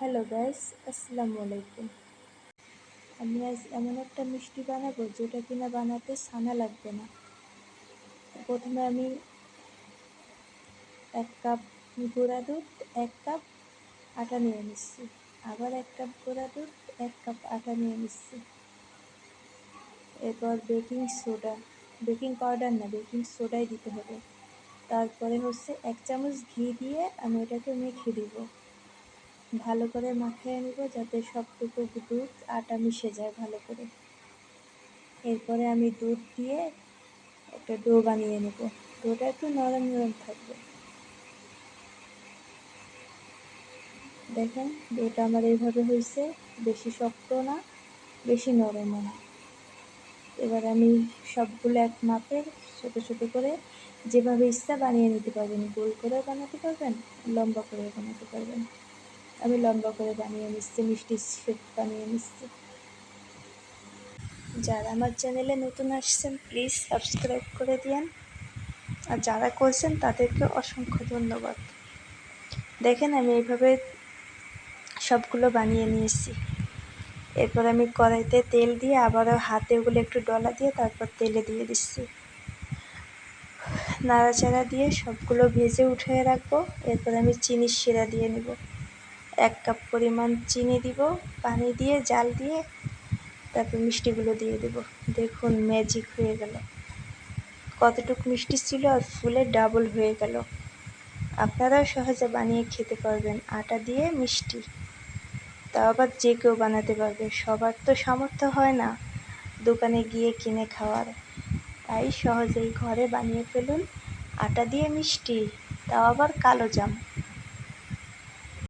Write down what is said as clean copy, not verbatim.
Hello guys, আসসালামু আলাইকুম। আমি আজ এমন একটা মিষ্টি বানাবো যেটা কিনা বানাতে ছানা লাগবে না। প্রথমে আমি 1 কাপ গুঁড়া দুধ, 1 কাপ আটা নিয়ে নিচ্ছি। আবার 1 কাপ গুঁড়া দুধ, 1 কাপ আটা নিয়ে নিচ্ছি। এরপর বেকিং পাউডার না, বেকিং সোডাই দিতে হবে। তারপরে 1 চামচ ঘি দিয়ে আমি এটাকে মেখে দিব। ভালো করে মাখিয়ে নিব যাতে সবটুকু দুধ আটা মিশে যায় ভালো করে। এরপরে আমি দুধ দিয়ে একটা ডো বানিয়ে নেব। ডোটা একটু নরম নরম থাকবে। দেখেন ডোটা আমার এইভাবে হয়েছে, বেশি শক্ত না বেশি নরমও না। এবার আমি সবগুলো এক মাপের ছোট ছোট করে যেভাবে ইচ্ছা বানিয়ে নিতে পারবেন। গোল করেও বানাতে পারবেন, লম্বা করেও বানাতে পারবেন। আমি লম্বা করে বানিয়ে নিচ্ছি, মিষ্টি শেপ বানিয়ে নিচ্ছি। যারা আমার চ্যানেলে নতুন আসছেন প্লিজ সাবস্ক্রাইব করে দিয়েন, আর যারা করছেন তাদেরকে অসংখ্য ধন্যবাদ। দেখেন আমি এইভাবে সবগুলো বানিয়ে নিয়েছি। এরপর আমি কড়াইতে তেল দিয়ে আবারও হাতে ওগুলো একটু ডলা দিয়ে তারপর তেলে দিয়ে দিচ্ছি। নাড়াচাড়া দিয়ে সবগুলো ভেজে উঠিয়ে রাখবো। এরপর আমি চিনির শিরা দিয়ে নিব। 1 কাপ পরিমাণ চিনি দিব, পানি দিয়ে জাল দিয়ে তারপর মিষ্টিগুলো দিয়ে দেব। দেখুন ম্যাজিক হয়ে গেল, কতটুকু মিষ্টি ছিল আর ফুলে ডাবল হয়ে গেল। আপনারাও সহজে বানিয়ে খেতে পারবেন আটা দিয়ে মিষ্টি। তাও আবার যে কেউ বানাতে পারবে, সবার তো সামর্থ্য হয় না দোকানে গিয়ে কিনে খাওয়ার। তাই সহজেই ঘরে বানিয়ে ফেলুন আটা দিয়ে মিষ্টি, তাও আবার কালো জাম।